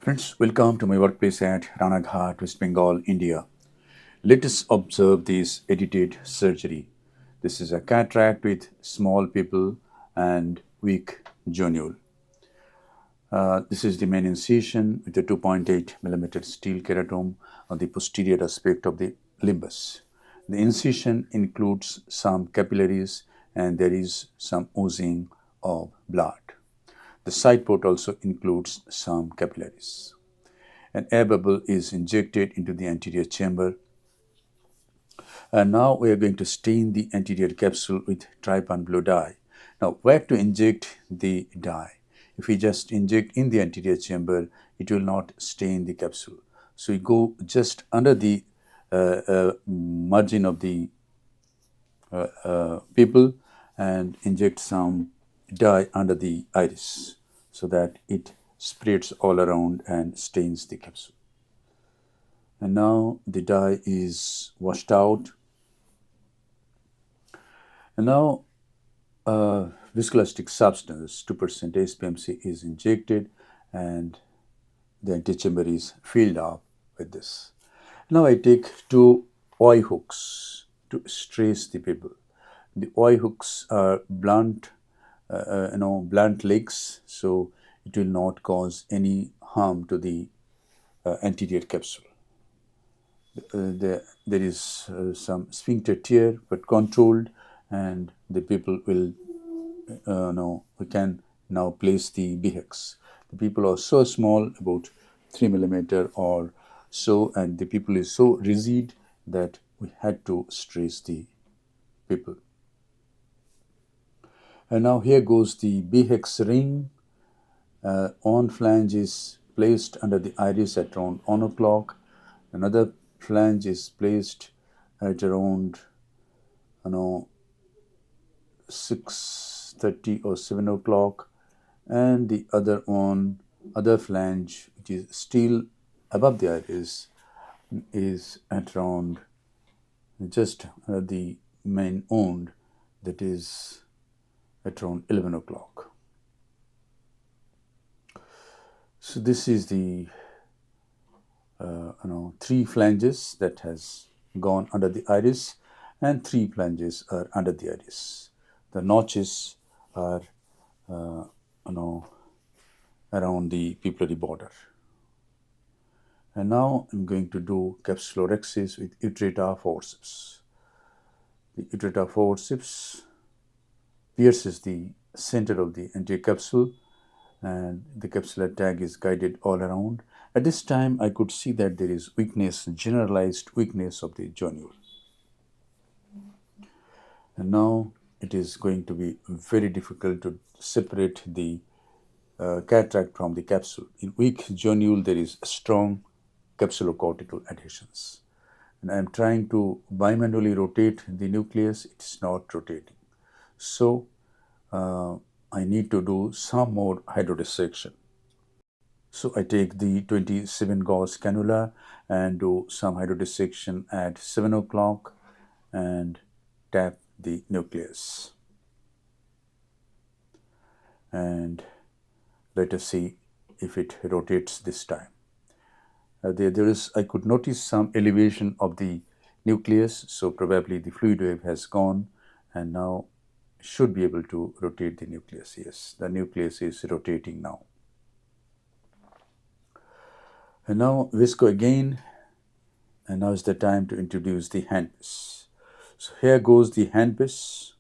Friends, welcome to my workplace at Ranaghat, West Bengal, India. Let us observe this edited surgery. This is a cataract with small pupil and weak zonule. This is the main incision with a 2.8 millimeter steel keratome on the posterior aspect of the limbus. The incision includes some capillaries and there is some oozing of blood. The side port also includes some capillaries. An air bubble is injected into the anterior chamber. And now we are going to stain the anterior capsule with trypan blue dye. Now, where to inject the dye? If we just inject in the anterior chamber, it will not stain the capsule. So we go just under the margin of the pupil and inject some dye under the iris so that it spreads all around and stains the capsule. And now the dye is washed out. And now viscoelastic substance, 2% SPMC, is injected and the antechamber is filled up with this. Now I take two eye hooks to trace the pupil. The eye hooks are blunt, blunt legs, so it will not cause any harm to the anterior capsule. There is some sphincter tear, but controlled, and the pupil will we can now place the BHEX. The pupil are so small, about 3 millimeter or so, and the pupil is so rigid that we had to stress the pupil. And now here goes the BHEX ring. One flange is placed under the iris at around 1 o'clock. Another flange is placed at around 6:30 or 7 o'clock, and the other flange, which is still above the iris, is at around just the main wound, that is at around 11 o'clock. So this is the three flanges that has gone under the iris, and three flanges are under the iris. The notches are around the pupillary border. And now I'm going to do Capsulorhexis with Oertli forceps. The Oertli forceps pierces the center of the anterior capsule, and the capsular tag is guided all around. At this time, I could see that there is weakness, generalized weakness of the zonule. And now it is going to be very difficult to separate the cataract from the capsule. In weak zonule, there is strong capsulocortical adhesions. And I am trying to bimanually rotate the nucleus. It's not rotating. So I need to do some more hydrodissection. So I take the 27 gauge cannula and do some hydrodissection at 7 o'clock and tap the nucleus. And let us see if it rotates this time. I could notice some elevation of the nucleus, so probably the fluid wave has gone, and now should be able to rotate the nucleus. Yes, the nucleus is rotating now. And now visco again, and now is the time to introduce the handpiece. So here goes the handpiece.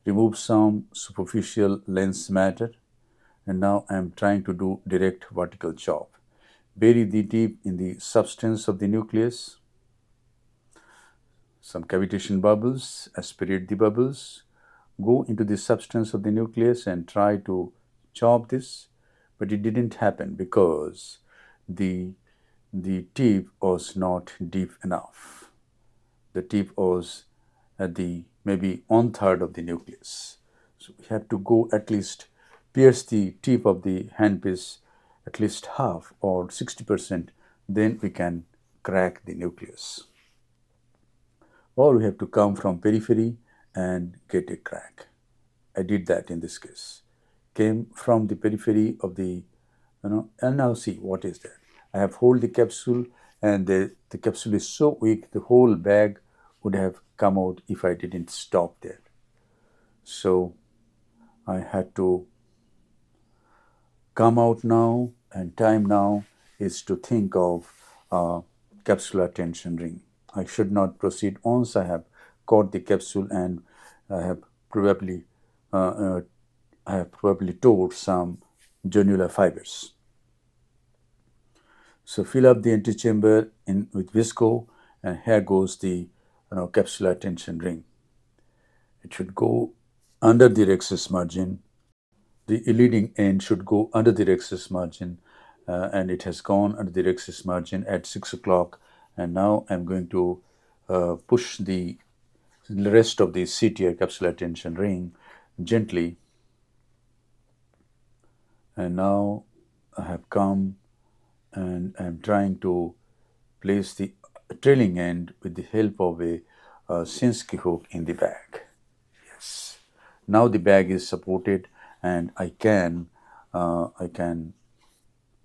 Remove some superficial lens matter, and now I am trying to do direct vertical chop. Bury the tip in the substance of the nucleus. Some cavitation bubbles, aspirate the bubbles, go into the substance of the nucleus and try to chop this, but it didn't happen because the tip was not deep enough. The tip was at the maybe 1/3 of the nucleus. So we have to go at least pierce the tip of the handpiece at least half or 60%, then we can crack the nucleus. Or we have to come from periphery and get a crack. I did that in this case. Came from the periphery of the And now see what is there. I have hold the capsule, and the capsule is so weak, the whole bag would have come out if I didn't stop there. So I had to come out now, and time now is to think of capsular tension ring. I should not proceed once I have caught the capsule, and I have probably uh, tore some zonular fibers. So fill up the antechamber with visco, and here goes the capsular tension ring. It should go under the rhexis margin. The leading end should go under the rhexis margin, and it has gone under the rhexis margin at 6 o'clock. And now I'm going to push the rest of the CTR capsular tension ring gently. And now I have come and I'm trying to place the trailing end with the help of a Sinski hook in the bag. Yes. Now the bag is supported, and I can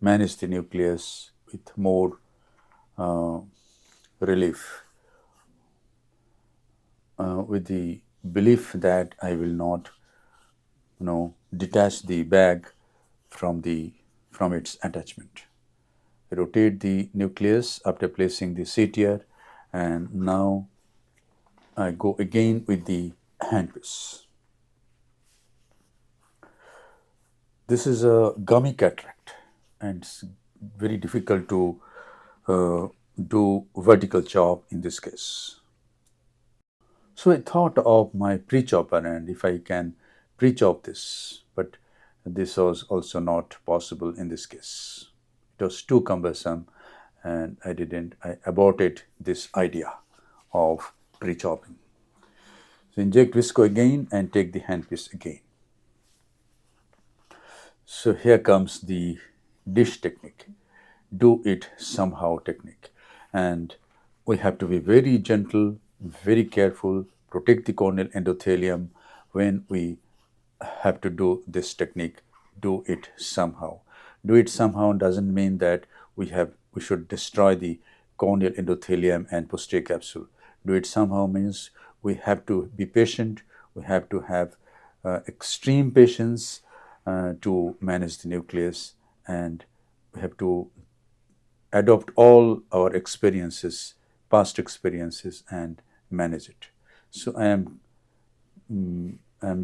manage the nucleus with more relief, with the belief that I will not, detach the bag from its attachment. Rotate the nucleus after placing the CTR, and now I go again with the handpiece. This is a gummy cataract, and it's very difficult to do vertical chop in this case. So I thought of my pre-chopper, and if I can pre-chop this, but this was also not possible in this case. It was too cumbersome, and I aborted this idea of pre-chopping. So inject visco again and take the handpiece again. So here comes the dish technique, do it somehow technique. And we have to be very gentle, very careful, protect the corneal endothelium when we have to do this technique, do it somehow. Do it somehow doesn't mean that we should destroy the corneal endothelium and posterior capsule. Do it somehow means we have to be patient, we have to have extreme patience to manage the nucleus, and we have to adopt all our experiences, past experiences, and manage it. So I'm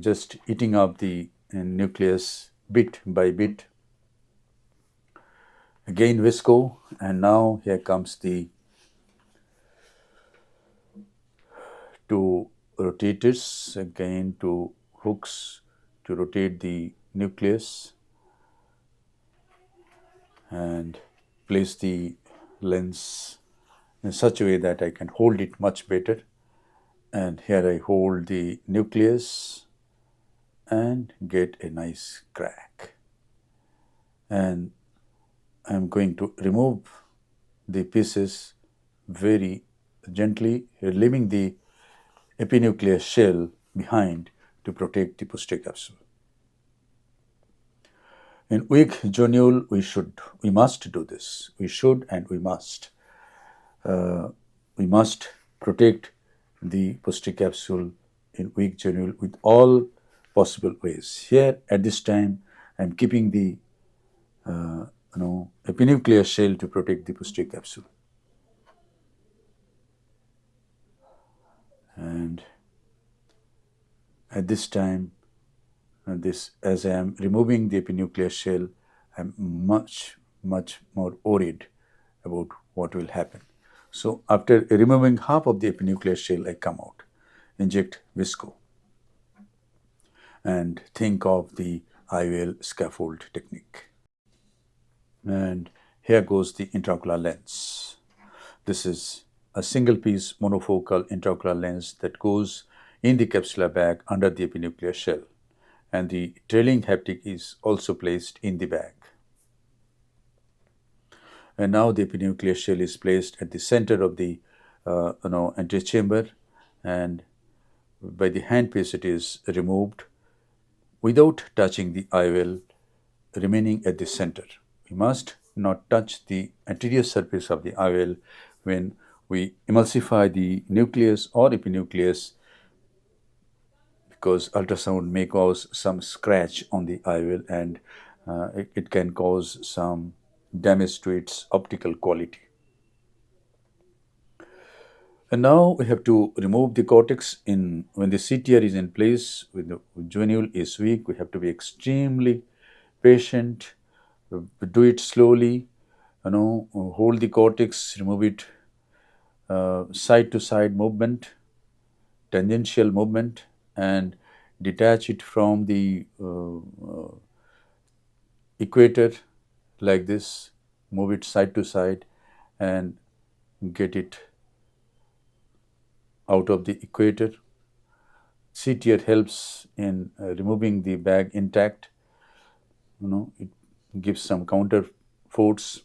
just eating up the nucleus bit by bit. Again visco, and now here comes the two rotators, again two hooks to rotate the nucleus and place the lens in such a way that I can hold it much better. And here I hold the nucleus and get a nice crack. And I'm going to remove the pieces very gently, leaving the epinuclear shell behind to protect the posterior capsule. In weak zonule, we must do this. We should and we must. We must protect the posterior capsule in weak zonule with all possible ways. Here, at this time, I'm keeping the epinuclear shell to protect the posterior capsule. And at this time, as I am removing the epinuclear shell, I'm much more worried about what will happen. So after removing half of the epinuclear shell, I come out, inject visco, and think of the IOL scaffold technique. And here goes the intraocular lens. This is a single piece monofocal intraocular lens that goes in the capsular bag under the epinuclear shell, and the trailing haptic is also placed in the bag. And now the epinuclear shell is placed at the center of the antechamber, and by the handpiece it is removed without touching the IOL, remaining at the center. we must not touch the anterior surface of the IOL when we emulsify the nucleus or epinucleus, because ultrasound may cause some scratch on the IOL, and it can cause some damage to its optical quality. And now we have to remove the cortex when the CTR is in place, when the juvenile is weak. We have to be extremely patient, do it slowly, hold the cortex, remove it, side to side movement, tangential movement, and detach it from the equator like this, move it side to side and get it out of the equator. CTR helps in removing the bag intact. It gives some counter force.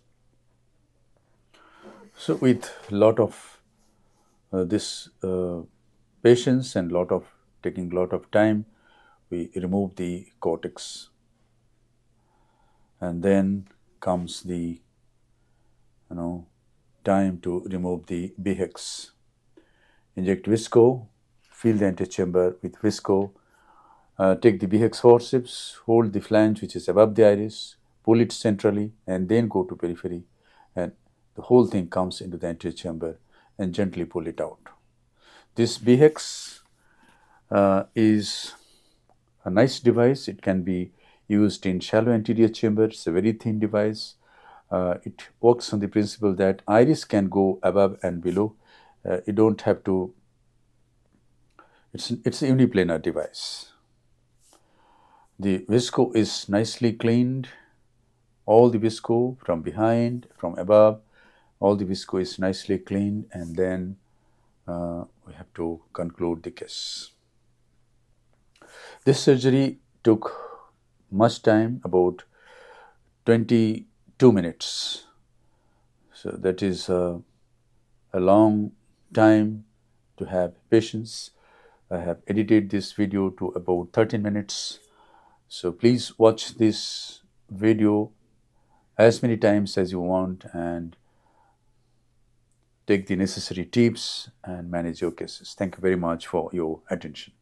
So with lot of this patience and taking lot of time, we remove the cortex, and then comes the time to remove the BHEX. Inject visco, fill the antechamber with visco, take the BHEX forceps, hold the flange which is above the iris, pull it centrally, and then go to periphery, and the whole thing comes into the antechamber, and gently pull it out. This BHEX is a nice device. It can be used in shallow anterior chamber. It's a very thin device. It works on the principle that iris can go above and below. You don't have to. It's a uniplanar device. The visco is nicely cleaned. All the visco from behind, from above, all the visco is nicely cleaned, and then we have to conclude the case. This surgery took much time, about 22 minutes. So that is a long time to have patience. I have edited this video to about 13 minutes. So please watch this video as many times as you want and take the necessary tips and manage your cases. Thank you very much for your attention.